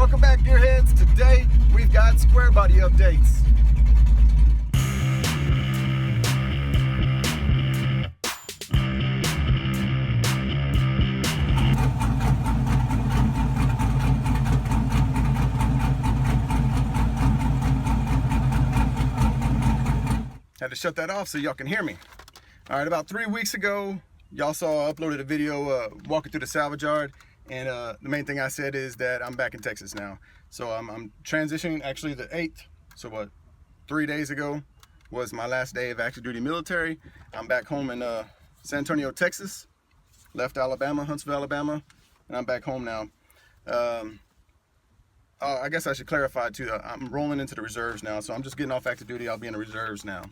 Welcome back, gearheads. Today we've got square body updates. Had to shut that off so y'all can hear me. All right, about 3 weeks ago, y'all saw I uploaded a video walking through the salvage yard, and the main thing I said is that I'm back in Texas now. So I'm transitioning, actually the 8th, so what, 3 days ago was my last day of active duty military. I'm back home in San Antonio, Texas. Left Alabama, Huntsville, Alabama, and I'm back home now. I guess I should clarify too, I'm rolling into the reserves now, so I'm just getting off active duty. I'll be in the reserves now.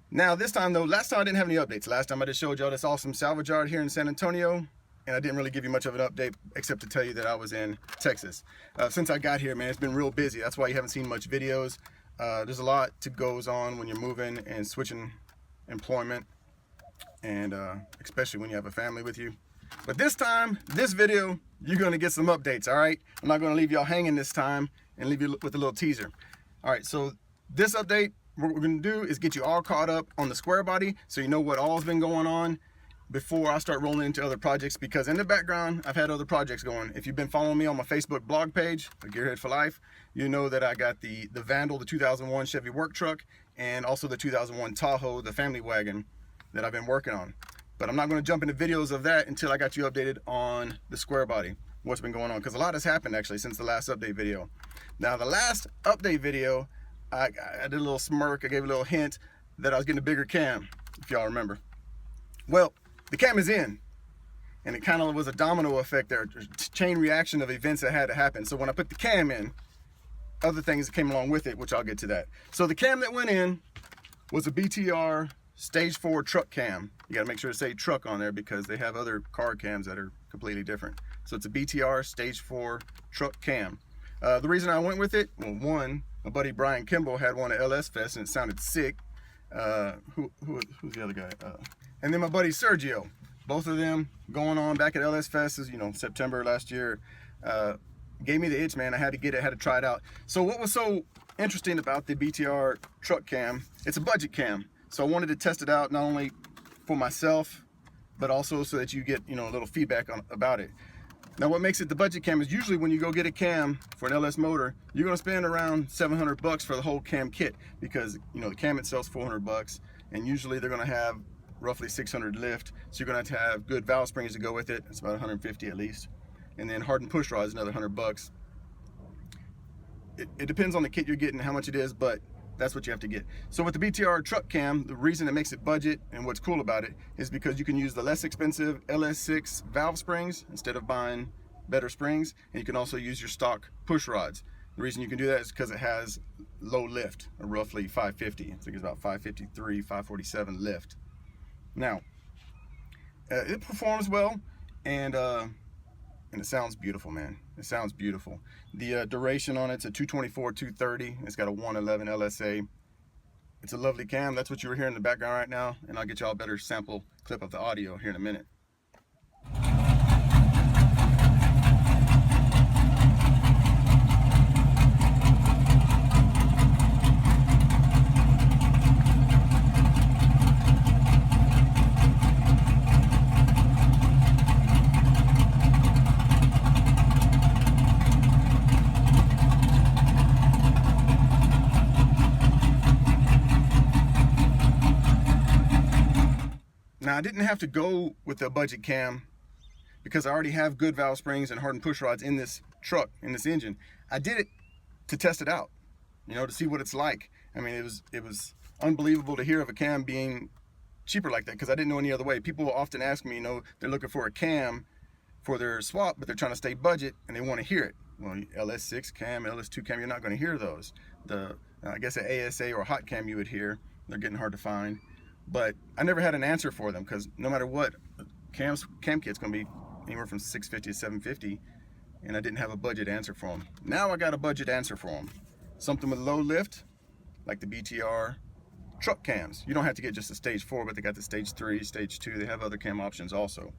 Now this time though, last time I didn't have any updates. Last time I just showed y'all this awesome salvage yard here in San Antonio, and I didn't really give you much of an update except to tell you that I was in Texas. Since I got here, man, it's been real busy. That's why you haven't seen much videos. There's a lot that goes on when you're moving and switching employment, and especially when you have a family with you. But this time, this video, you're gonna get some updates, all right? I'm not gonna leave y'all hanging this time and leave you with a little teaser. All right, so this update, what we're gonna do is get you all caught up on the square body so you know what all's been going on before I start rolling into other projects, because in the background, I've had other projects going. If you've been following me on my Facebook blog page, A Gearhead for Life, you know that I got the Vandal, the 2001 Chevy work truck, and also the 2001 Tahoe, the family wagon that I've been working on. But I'm not gonna jump into videos of that until I got you updated on the square body, what's been going on, because a lot has happened actually since the last update video. Now the last update video, I did a little smirk, I gave a little hint that I was getting a bigger cam, if y'all remember. Well, the cam is in, and it kind of was a domino effect there, chain reaction of events that had to happen. So when I put the cam in, other things that came along with it, which I'll get to that. So the cam that went in was a BTR Stage 4 truck cam. You gotta make sure to say truck on there because they have other car cams that are completely different. So it's a BTR Stage 4 truck cam. The reason I went with it, well, one, my buddy Brian Kimball had one at LS Fest and it sounded sick. Who's the other guy? And then my buddy Sergio. Both of them going on back at LS Fest, is, you know, September last year. Gave me the itch, man. I had to get it, had to try it out. So what was so interesting about the BTR truck cam, it's a budget cam. So I wanted to test it out not only for myself, but also so that you get, you know, a little feedback about it. Now what makes it the budget cam is usually when you go get a cam for an LS motor, you're gonna spend around 700 bucks for the whole cam kit, because, you know, the cam itself's 400 bucks, and usually they're gonna have roughly 600 lift. So you're gonna have to have good valve springs to go with it. It's about 150 at least. And then hardened push rod is another 100 bucks. It depends on the kit you're getting, how much it is, but that's what you have to get. So with the BTR truck cam, the reason it makes it budget and what's cool about it is because you can use the less expensive LS6 valve springs instead of buying better springs, and you can also use your stock push rods. The reason you can do that is because it has low lift, or roughly 550. I think it's about 553, 547 lift. Now, it performs well, and it sounds beautiful, man. It sounds beautiful. The duration on it's a 224, 230. It's got a 111 LSA. It's a lovely cam. That's what you were hearing in the background right now, and I'll get y'all a better sample clip of the audio here in a minute. Now I didn't have to go with the budget cam because I already have good valve springs and hardened push rods in this truck, in this engine. I did it to test it out, you know, to see what it's like. I mean, it was unbelievable to hear of a cam being cheaper like that, because I didn't know any other way. People will often ask me, you know, they're looking for a cam for their swap, but they're trying to stay budget and they want to hear it. Well, LS6 cam, LS2 cam, you're not going to hear those. I guess an ASA or a hot cam you would hear. They're getting hard to find. But I never had an answer for them, because no matter what, cam kit's gonna be anywhere from 650 to 750, and I didn't have a budget answer for them. Now I got a budget answer for them. Something with low lift, like the BTR truck cams. You don't have to get just a stage 4, but they got the stage 3, stage 2. They have other cam options also.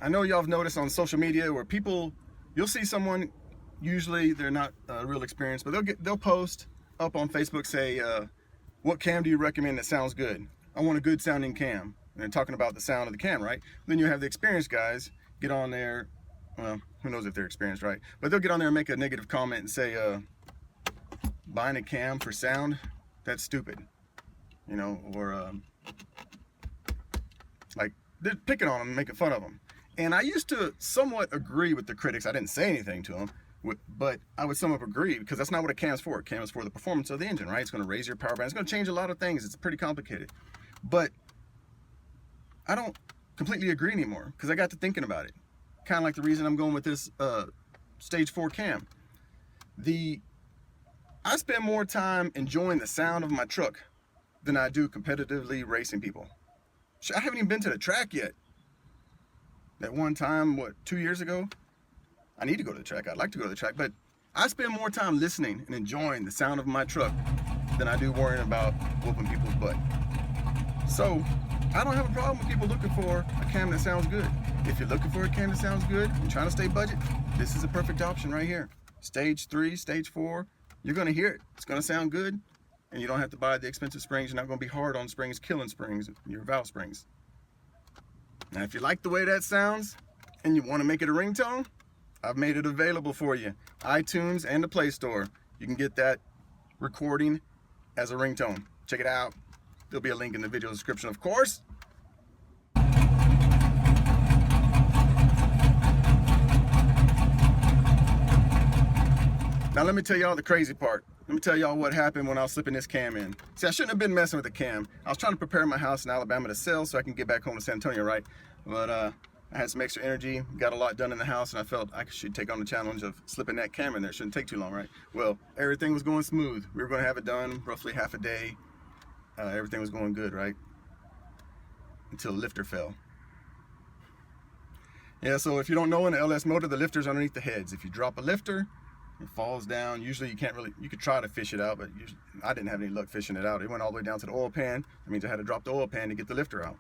I know y'all have noticed on social media where you'll see someone, usually they're not real experienced, but they'll post up on Facebook, say, what cam do you recommend that sounds good? I want a good sounding cam. And they're talking about the sound of the cam, right? Then you have the experienced guys get on there, well, who knows if they're experienced, right? But they'll get on there and make a negative comment and say, buying a cam for sound, that's stupid. You know, or like they're picking on them and making fun of them. And I used to somewhat agree with the critics. I didn't say anything to them, but I would somewhat agree, because that's not what a cam's for. A cam is for the performance of the engine, right? It's going to raise your power band. It's going to change a lot of things. It's pretty complicated. But I don't completely agree anymore, because I got to thinking about it. Kind of like the reason I'm going with this Stage 4 cam. I spend more time enjoying the sound of my truck than I do competitively racing people. I haven't even been to the track yet. That one time, 2 years ago? I need to go to the track. I'd like to go to the track, but I spend more time listening and enjoying the sound of my truck than I do worrying about whooping people's butt. So, I don't have a problem with people looking for a cam that sounds good. If you're looking for a cam that sounds good and trying to stay budget, this is a perfect option right here. Stage 3, Stage 4, you're gonna hear it. It's gonna sound good, and you don't have to buy the expensive springs. You're not gonna be hard on springs, killing springs, your valve springs. Now, if you like the way that sounds and you wanna make it a ringtone, I've made it available for you. iTunes and the Play Store. You can get that recording as a ringtone. Check it out. There'll be a link in the video description, of course. Now let me tell y'all the crazy part. Let me tell y'all what happened when I was slipping this cam in. See, I shouldn't have been messing with the cam. I was trying to prepare my house in Alabama to sell so I can get back home to San Antonio, right? But I had some extra energy, got a lot done in the house, and I felt I should take on the challenge of slipping that cam in there. It shouldn't take too long, right? Well, everything was going smooth. We were going to have it done roughly half a day. Everything was going good, right? Until the lifter fell. Yeah, so if you don't know, in the LS motor, the lifter's underneath the heads. If you drop a lifter, it falls down. Usually you could try to fish it out, but I didn't have any luck fishing it out. It went all the way down to the oil pan. That means I had to drop the oil pan to get the lifter out.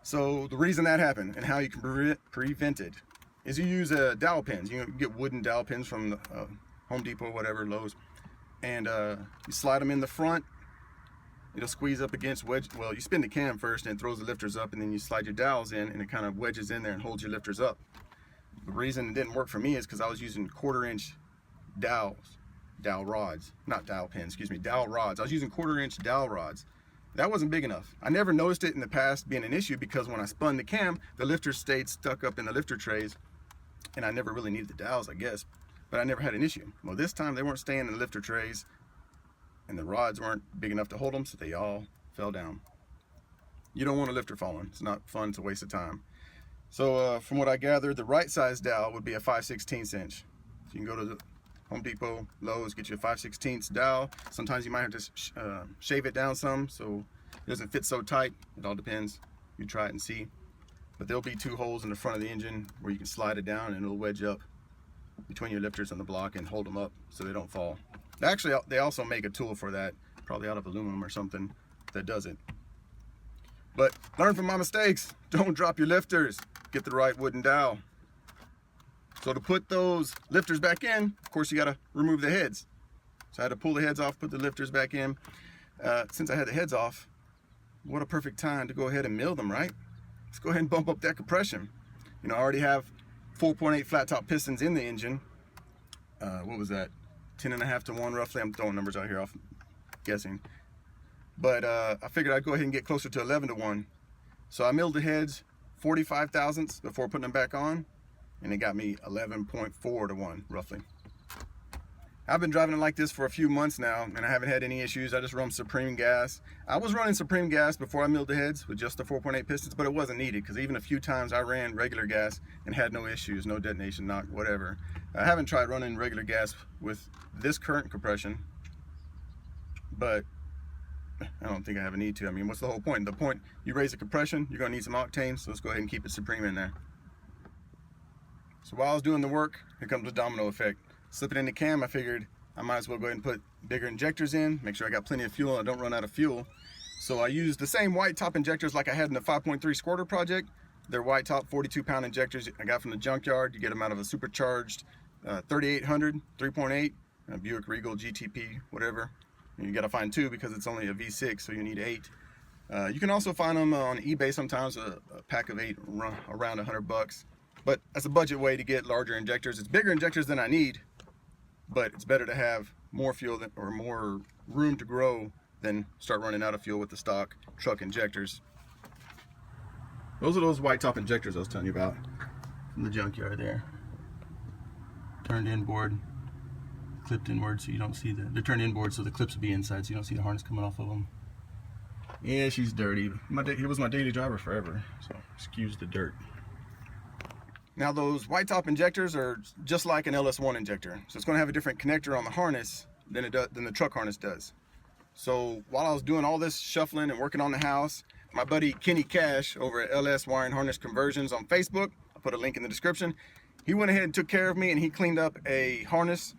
So the reason that happened and how you can prevent it is you use dowel pins. You can get wooden dowel pins from the, Home Depot, whatever, Lowe's, and you slide them in the front. It'll squeeze up against well, you spin the cam first and it throws the lifters up, and then you slide your dowels in and it kind of wedges in there and holds your lifters up. The reason it didn't work for me is because I was using 1/4-inch dowel rods, not dowel pins, excuse me, dowel rods. I was using 1/4-inch dowel rods. That wasn't big enough. I never noticed it in the past being an issue, because when I spun the cam, the lifters stayed stuck up in the lifter trays, and I never really needed the dowels, I guess, but I never had an issue. Well, this time they weren't staying in the lifter trays, and the rods weren't big enough to hold them, so they all fell down. You don't want a lifter falling. It's not fun. It's a waste of time. So from what I gathered, the right size dowel would be a 5/16 inch. So you can go to the Home Depot, Lowe's, get you a 5/16 dowel. Sometimes you might have to shave it down some so it doesn't fit so tight. It all depends. You try it and see. But there'll be 2 holes in the front of the engine where you can slide it down, and it'll wedge up between your lifters and the block and hold them up so they don't fall. Actually, they also make a tool for that, probably out of aluminum or something, that does it. But learn from my mistakes. Don't drop your lifters. Get the right wooden dowel. So to put those lifters back in, of course, you got to remove the heads. So I had to pull the heads off, put the lifters back in. Since I had the heads off, what a perfect time to go ahead and mill them, right? Let's go ahead and bump up that compression. You know, I already have 4.8 flat top pistons in the engine. What was that? 10.5 to 1 roughly. I'm throwing numbers out here off guessing. But I figured I'd go ahead and get closer to 11 to 1. So I milled the heads 45 thousandths before putting them back on, and it got me 11.4 to 1 roughly. I've been driving it like this for a few months now, and I haven't had any issues. I just run Supreme gas. I was running Supreme gas before I milled the heads with just the 4.8 pistons, but it wasn't needed, because even a few times I ran regular gas and had no issues, no detonation, knock, whatever. I haven't tried running regular gas with this current compression, but I don't think I have a need to. I mean, what's the whole point? The point, you raise the compression, you're gonna need some octane, so let's go ahead and keep it Supreme in there. So while I was doing the work, here comes the domino effect. Slipping in the cam, I figured I might as well go ahead and put bigger injectors in, make sure I got plenty of fuel and I don't run out of fuel. So I used the same white top injectors like I had in the 5.3 squirter project, They're white top 42-pound injectors I got from the junkyard. You get them out of a supercharged 3800 3.8 Buick Regal GTP, whatever. And you got to find 2 because it's only a V6, so you need 8. You can also find them on eBay sometimes. A pack of 8 around $100, but that's a budget way to get larger injectors. It's bigger injectors than I need, but it's better to have more fuel or more room to grow than start running out of fuel with the stock truck injectors. Those are those white top injectors I was telling you about from the junkyard there. Turned inboard, clipped inward so you don't see they're turned inboard so the clips will be inside so you don't see the harness coming off of them. Yeah, she's dirty. He was my daily driver forever, so excuse the dirt. Now those white top injectors are just like an LS1 injector, so it's going to have a different connector on the harness than the truck harness does. So while I was doing all this shuffling and working on the house, my buddy Kenny Cash over at LS Wiring Harness Conversions on Facebook, I'll put a link in the description, he went ahead and took care of me, and he cleaned up a harness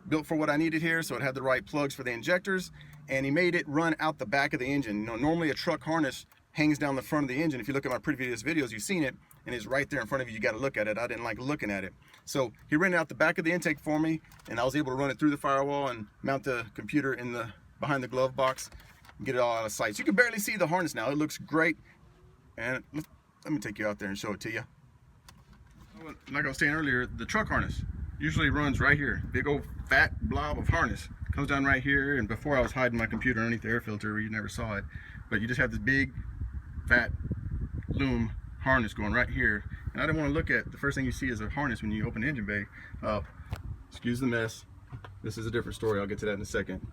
built for what I needed here, so it had the right plugs for the injectors, and he made it run out the back of the engine. You know, normally a truck harness hangs down the front of the engine. If you look at my previous videos, you've seen it, and it's right there in front of you. You got to look at it. I didn't like looking at it. So he ran out the back of the intake for me, and I was able to run it through the firewall and mount the computer in behind the glove box and get it all out of sight. So you can barely see the harness now. It looks great. And let me take you out there and show it to you. Like I was saying earlier, the truck harness usually runs right here. Big old fat blob of harness. Comes down right here, and before I was hiding my computer underneath the air filter where you never saw it. But you just have this big, fat loom harness going right here. And I didn't want to look at, the first thing you see is a harness when you open the engine bay. Excuse the mess. This is a different story. I'll get to that in a second.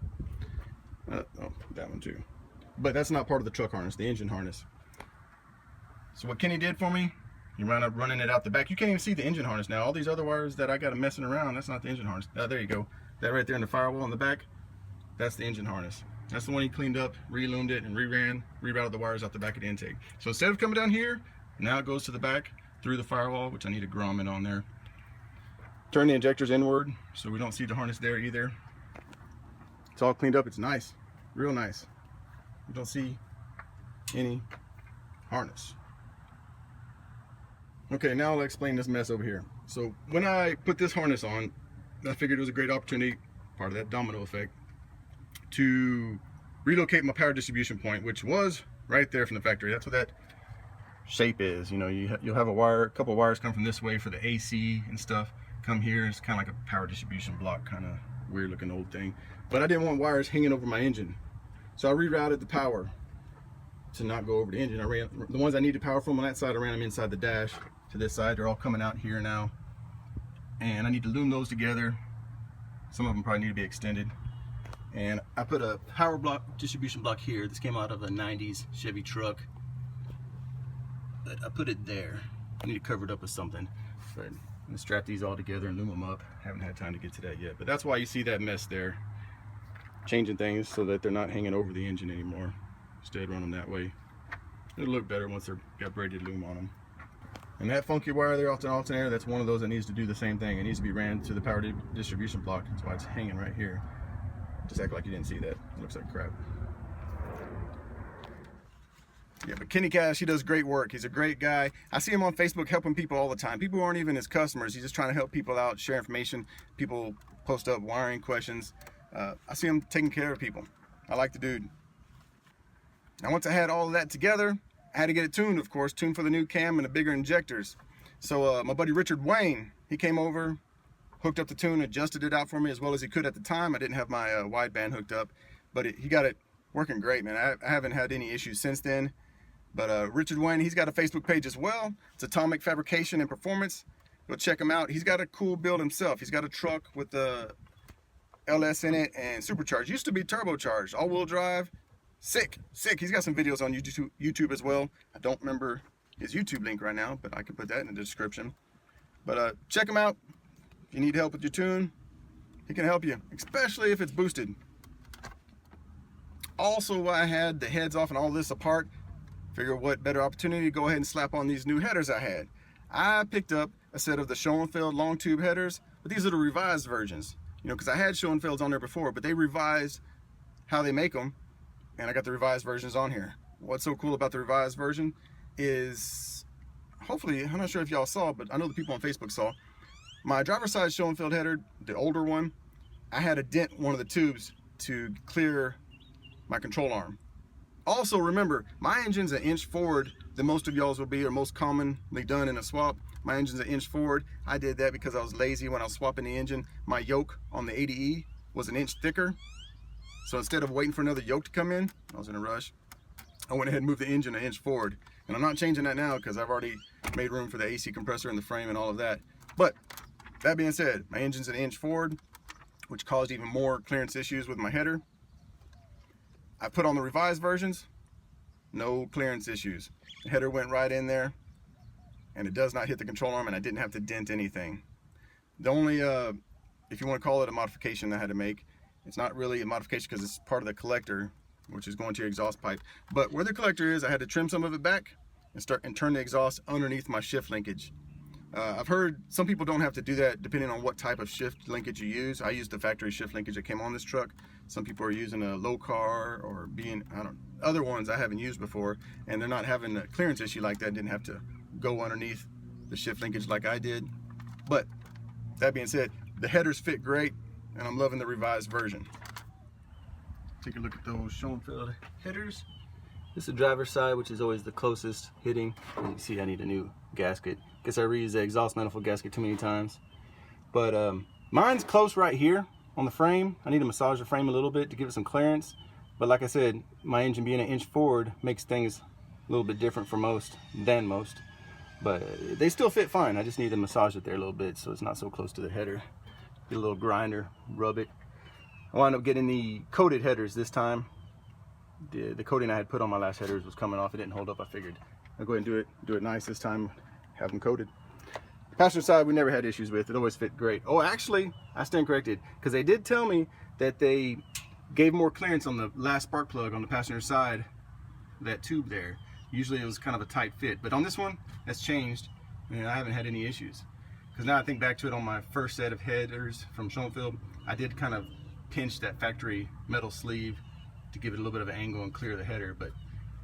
Oh, that one too. But that's not part of the truck harness, the engine harness. So what Kenny did for me, he wound up running it out the back. You can't even see the engine harness now. All these other wires that I got messing around, that's not the engine harness. There you go. That right there in the firewall in the back, that's the engine harness. That's the one he cleaned up, reloomed it, and rerouted the wires out the back of the intake. So instead of coming down here, now it goes to the back through the firewall, which I need a grommet on there. Turn the injectors inward so we don't see the harness there either. It's all cleaned up. It's nice, real nice. You don't see any harness. Okay, now I'll explain this mess over here. So when I put this harness on, I figured it was a great opportunity, part of that domino effect, to relocate my power distribution point, which was right there from the factory. That's what that shape is. You know, you'll have a couple of wires come from this way for the AC and stuff. Come here, it's kind of like a power distribution block, kind of weird looking old thing. But I didn't want wires hanging over my engine, so I rerouted the power to not go over the engine. I ran the ones I needed power from on that side. I ran them inside the dash to this side. They're all coming out here now, and I need to loom those together. Some of them probably need to be extended. And I put a power block, distribution block here. This came out of a 90s Chevy Truck, but I put it there. I need to cover it up with something. But I'm gonna strap these all together and loom them up. Haven't had time to get to that yet, but that's why you see that mess there. Changing things so that they're not hanging over the engine anymore. Instead, run them that way. It'll look better once they're got braided loom on them. And that funky wire there off the alternator, that's one of those that needs to do the same thing. It needs to be ran to the power distribution block. That's why it's hanging right here. Just act like you didn't see that. It looks like crap. Yeah, but Kenny Cash, he does great work. He's a great guy. I see him on Facebook helping people all the time. People who aren't even his customers. He's just trying to help people out, share information. People post up wiring questions. I see him taking care of people. I like the dude. Now once I had all of that together, I had to get it tuned, of course, tuned for the new cam and the bigger injectors. So my buddy Richard Wayne, he came over, hooked up the tune, adjusted it out for me as well as he could at the time. I didn't have my wideband hooked up, but he got it working great, man. I haven't had any issues since then. But Richard Wayne, he's got a Facebook page as well. It's Atomic Fabrication and Performance. Go check him out. He's got a cool build himself. He's got a truck with the LS in it and supercharged. Used to be turbocharged, all-wheel drive. Sick. He's got some videos on YouTube as well. I don't remember his YouTube link right now, but I can put that in the description. But check him out. If you need help with your tune, he can help you, especially if it's boosted. Also, I had the heads off and all this apart. Figure what better opportunity to go ahead and slap on these new headers I had. I picked up a set of the Schoenfeld long tube headers, but these are the revised versions. You know, because I had Schoenfelds on there before, but they revised how they make them, and I got the revised versions on here. What's so cool about the revised version is hopefully, I'm not sure if y'all saw, but I know the people on Facebook saw, my driver's side Schoenfeld header, the older one, I had a dent in one of the tubes to clear my control arm. Also remember, my engine's an inch forward than most of y'all's will be, or most commonly done in a swap. My engine's an inch forward. I did that because I was lazy when I was swapping the engine. My yoke on the 80E was an inch thicker. So instead of waiting for another yoke to come in, I was in a rush, I went ahead and moved the engine an inch forward. And I'm not changing that now because I've already made room for the AC compressor and the frame and all of that. But that being said, my engine's an inch forward, which caused even more clearance issues with my header. I put on the revised versions, no clearance issues. The header went right in there, and it does not hit the control arm, and I didn't have to dent anything. The only, if you want to call it a modification I had to make, it's not really a modification because it's part of the collector, which is going to your exhaust pipe. But where the collector is, I had to trim some of it back and turn the exhaust underneath my shift linkage. I've heard some people don't have to do that depending on what type of shift linkage you use. I used the factory shift linkage that came on this truck. Some people are using a low car or other ones I haven't used before, and they're not having a clearance issue like that. Didn't have to go underneath the shift linkage like I did. But that being said, the headers fit great, and I'm loving the revised version. Take a look at those Schoenfeld headers. This is the driver's side, which is always the closest hitting. As you can see, I need a new gasket. Guess I reused the exhaust manifold gasket too many times. But mine's close right here on the frame. I need to massage the frame a little bit to give it some clearance. But like I said, my engine being an inch forward makes things a little bit different for most. But they still fit fine. I just need to massage it there a little bit so it's not so close to the header. Get a little grinder, rub it. I wound up getting the coated headers this time. The coating I had put on my last headers was coming off. It didn't hold up. I figured I'll go ahead and do it nice this time, have them coated. The passenger side we never had issues with. It always fit great. Oh, actually, I stand corrected, because they did tell me that they gave more clearance on the last spark plug on the passenger side, that tube there. Usually it was kind of a tight fit, but on this one, that's changed, and I haven't had any issues. Because now I think back to it, on my first set of headers from Schoenfeld, I did kind of pinch that factory metal sleeve to give it a little bit of an angle and clear the header, but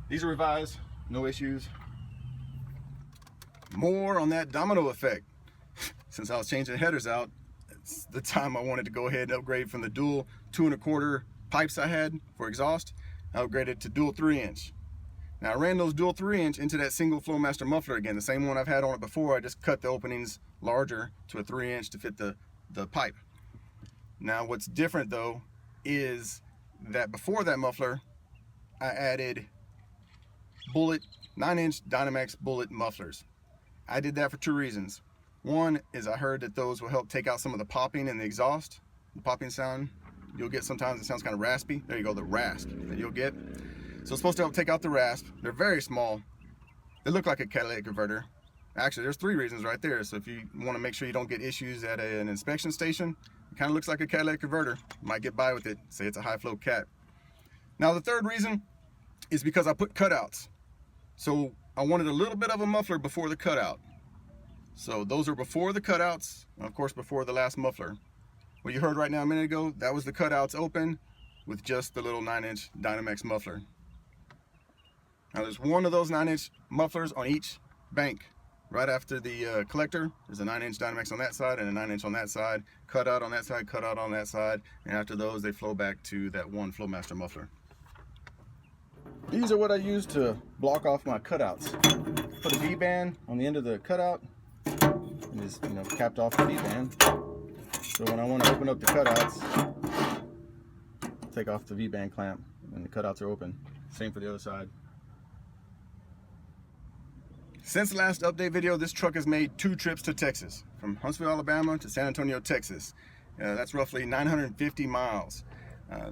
these are revised, no issues. More on that domino effect. Since I was changing the headers out, it's the time I wanted to go ahead and upgrade from the dual 2 1/4 pipes I had for exhaust. I upgraded to dual 3-inch. Now I ran those dual 3-inch into that single Flowmaster muffler again, the same one I've had on it before. I just cut the openings larger to a 3-inch to fit the pipe. Now what's different though is that before that muffler, I added bullet 9-inch Dynomax bullet mufflers. I did that for 2 reasons. One is I heard that those will help take out some of the popping in the exhaust, the popping sound you'll get sometimes. It sounds kind of raspy. There you go, the rasp that you'll get. So it's supposed to help take out the rasp. They're very small. They look like a catalytic converter. Actually, there's 3 reasons right there. So if you want to make sure you don't get issues at an inspection station, it kind of looks like a catalytic converter. You might get by with it, say it's a high flow cat. Now the 3rd reason is because I put cutouts. So I wanted a little bit of a muffler before the cutout. So those are before the cutouts, and of course before the last muffler. What you heard right now a minute ago, that was the cutouts open with just the little 9-inch Dynomax muffler. Now there's one of those 9-inch mufflers on each bank. Right after the collector, there's a 9-inch Dynomax on that side and a 9-inch on that side, cutout on that side, cutout on that side, and after those they flow back to that one Flowmaster muffler. These are what I use to block off my cutouts. Put a V-band on the end of the cutout and just, capped off the V-band. So when I want to open up the cutouts, take off the V-band clamp and the cutouts are open. Same for the other side. Since the last update video, this truck has made 2 trips to Texas, from Huntsville, Alabama to San Antonio, Texas. That's roughly 950 miles.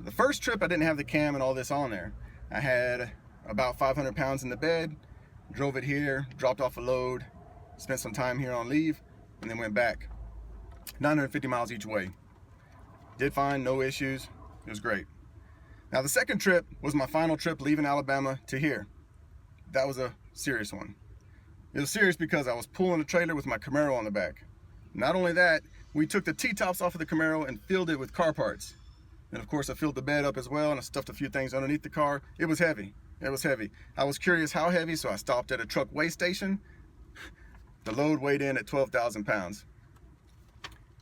The first trip I didn't have the cam and all this on there. I had about 500 pounds in the bed, drove it here, dropped off a load, spent some time here on leave, and then went back. 950 miles each way. Did fine, no issues, it was great. Now the second trip was my final trip leaving Alabama to here. That was a serious one. It was serious because I was pulling a trailer with my Camaro on the back. Not only that, we took the T-tops off of the Camaro and filled it with car parts. And of course I filled the bed up as well, and I stuffed a few things underneath the car. It was heavy. It was heavy. I was curious how heavy, so I stopped at a truck weigh station. The load weighed in at 12,000 pounds.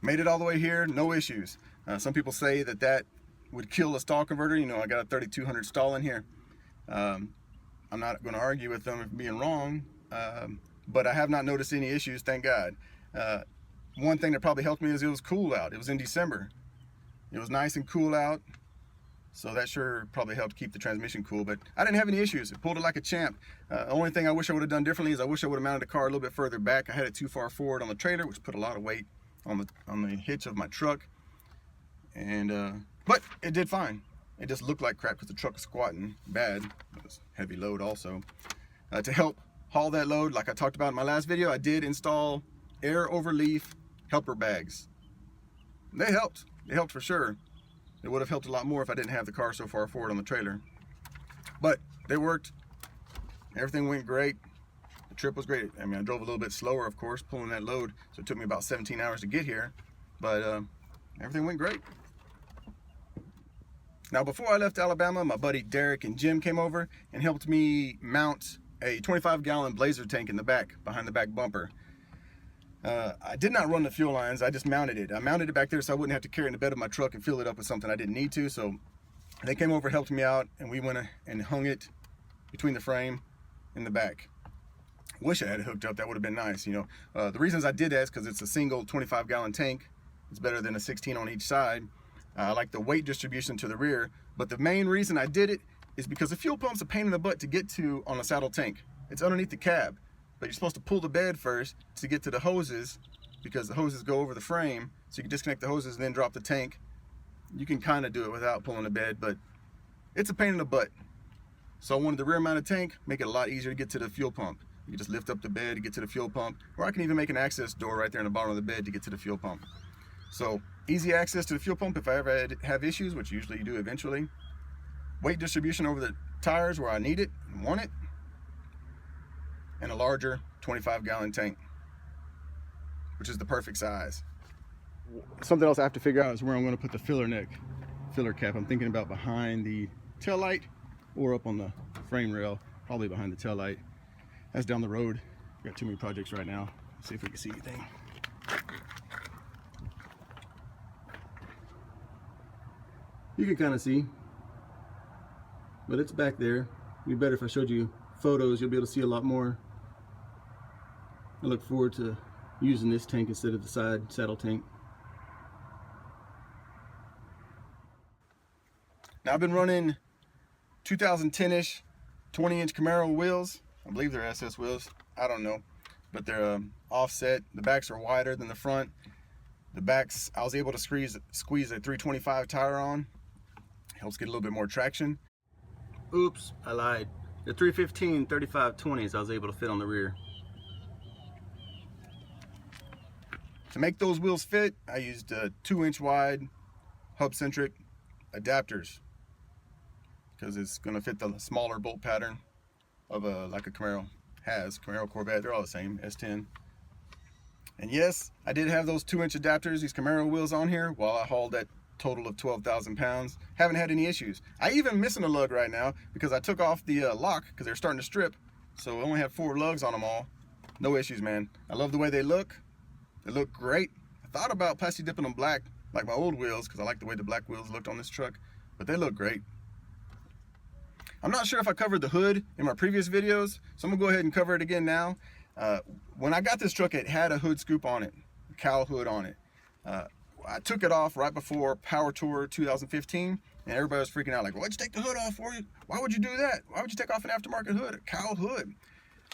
Made it all the way here, no issues. Some people say that that would kill a stall converter. You know, I got a 3200 stall in here. I'm not going to argue with them if being wrong, but I have not noticed any issues, thank God. One thing that probably helped me is it was cool out. It was in December. It was nice and cool out, so that sure probably helped keep the transmission cool, but I didn't have any issues. It pulled it like a champ. The only thing I wish I would have done differently is I wish I would have mounted the car a little bit further back. I had it too far forward on the trailer, which put a lot of weight on the hitch of my truck, and but it did fine. It just looked like crap because the truck was squatting bad. It was heavy load also. To help haul that load, like I talked about in my last video, I did install air over leaf helper bags. They helped. They helped for sure. It would have helped a lot more if I didn't have the car so far forward on the trailer. But they worked. Everything went great. The trip was great. I mean, I drove a little bit slower, of course, pulling that load, so it took me about 17 hours to get here. But everything went great. Now, before I left Alabama, my buddy Derek and Jim came over and helped me mount a 25-gallon Blazer tank in the back, behind the back bumper. I did not run the fuel lines, I just mounted it. I mounted it back there so I wouldn't have to carry it in the bed of my truck and fill it up with something I didn't need to. So they came over, helped me out, and we went and hung it between the frame and the back. Wish I had it hooked up, that would have been nice, you know. The reasons I did that is because it's a single 25-gallon tank. It's better than a 16 on each side. I like the weight distribution to the rear, but the main reason I did it is because the fuel pump's a pain in the butt to get to on a saddle tank. It's underneath the cab, but you're supposed to pull the bed first to get to the hoses, because the hoses go over the frame, so you can disconnect the hoses and then drop the tank. You can kind of do it without pulling the bed, but it's a pain in the butt. So I wanted the rear mounted tank, make it a lot easier to get to the fuel pump. You can just lift up the bed to get to the fuel pump, or I can even make an access door right there in the bottom of the bed to get to the fuel pump. So easy access to the fuel pump if I ever have issues, which usually you do eventually. Weight distribution over the tires where I need it and want it. And a larger 25-gallon tank, which is the perfect size. Something else I have to figure out is where I'm going to put the filler cap. I'm thinking about behind the taillight or up on the frame rail, probably behind the taillight. That's down the road. Got too many projects right now. Let's see if we can see anything. You can kind of see, but it's back there. It'd be better if I showed you photos. You'll be able to see a lot more. I look forward to using this tank instead of the side saddle tank. Now I've been running 2010-ish 20-inch Camaro wheels. I believe they're SS wheels. I don't know, but they're offset. The backs are wider than the front. The backs, I was able to squeeze a 325 tire on. Helps get a little bit more traction. Oops, I lied. The 315 35/20s I was able to fit on the rear. To make those wheels fit, I used 2-inch wide hub-centric adapters, because it's going to fit the smaller bolt pattern of like a Camaro has. Camaro, Corvette, they're all the same, S10. And yes, I did have those 2-inch adapters, these Camaro wheels on here, while I hauled that total of 12,000 pounds. Haven't had any issues. I even missing a lug right now because I took off the lock because they're starting to strip. So I only have 4 lugs on them all. No issues, man. I love the way they look. They look great. I thought about plastic dipping them black like my old wheels because I like the way the black wheels looked on this truck, but they look great. I'm not sure if I covered the hood in my previous videos, so I'm gonna go ahead and cover it again now. When I got this truck, it had a hood scoop on it, a cowl hood on it. I took it off right before Power Tour 2015, and everybody was freaking out like, why'd you take the hood off for you? Why would you do that? Why would you take off an aftermarket hood, a cowl hood?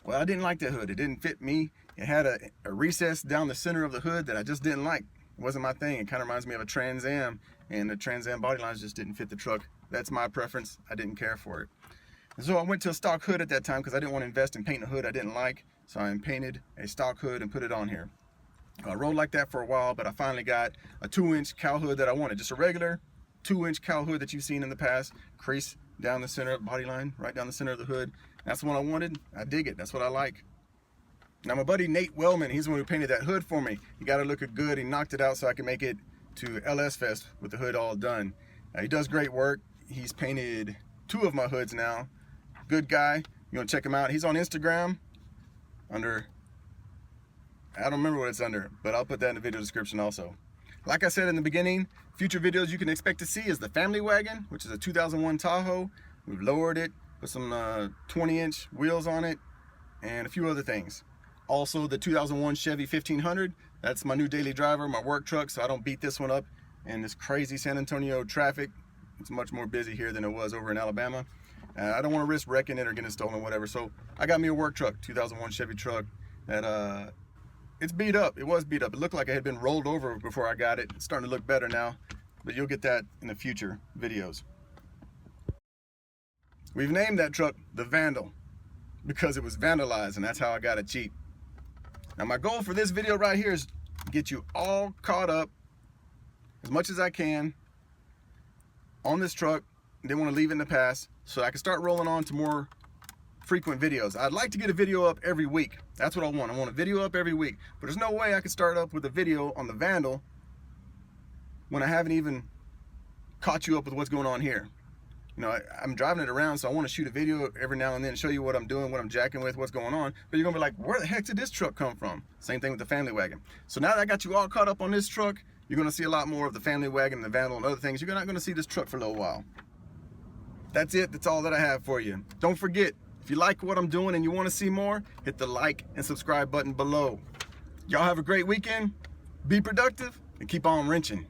Well, I didn't like that hood. It didn't fit me. It had a recess down the center of the hood that I just didn't like. It wasn't my thing. It kind of reminds me of a Trans Am, and the Trans Am body lines just didn't fit the truck. That's my preference. I didn't care for it. And so I went to a stock hood at that time because I didn't want to invest in painting a hood I didn't like. So I painted a stock hood and put it on here. I rode like that for a while, but I finally got a 2-inch cowl hood that I wanted. Just a regular 2-inch cowl hood that you've seen in the past. Crease down the center of the body line, right down the center of the hood. That's the one I wanted. I dig it. That's what I like. Now my buddy Nate Wellman, he's the one who painted that hood for me. He got it looking good. He knocked it out so I could make it to LS Fest with the hood all done. He does great work. He's painted 2 of my hoods now. Good guy. You want to check him out? He's on Instagram under I don't remember what it's under, but I'll put that in the video description also. Like I said in the beginning, future videos you can expect to see is the family wagon, which is a 2001 Tahoe. We've lowered it, put some 20-inch wheels on it, and a few other things. Also the 2001 Chevy 1500, that's my new daily driver, my work truck, so I don't beat this one up in this crazy San Antonio traffic. It's much more busy here than it was over in Alabama. I don't want to risk wrecking it or getting stolen, whatever. So I got me a work truck, 2001 Chevy truck. That it's beat up. It was beat up. It looked like it had been rolled over before I got it. It's starting to look better now, but you'll get that in the future videos. We've named that truck the Vandal because it was vandalized, and that's how I got it cheap. Now my goal for this video right here is get you all caught up as much as I can on this truck. Didn't want to leave it in the past, so I can start rolling on to more frequent videos. I'd like to get a video up every week. That's what I want. I want a video up every week. But there's no way I could start up with a video on the Vandal when I haven't even caught you up with what's going on here. You know, I'm driving it around, so I want to shoot a video every now and then and show you what I'm doing, what I'm jacking with, what's going on. But you're gonna be like, where the heck did this truck come from? Same thing with the family wagon. So now that I got you all caught up on this truck, you're gonna see a lot more of the family wagon, the Vandal, and other things. You're not gonna see this truck for a little while. That's it. That's all that I have for you. Don't forget, if you like what I'm doing and you want to see more, hit the like and subscribe button below. Y'all have a great weekend. Be productive and keep on wrenching.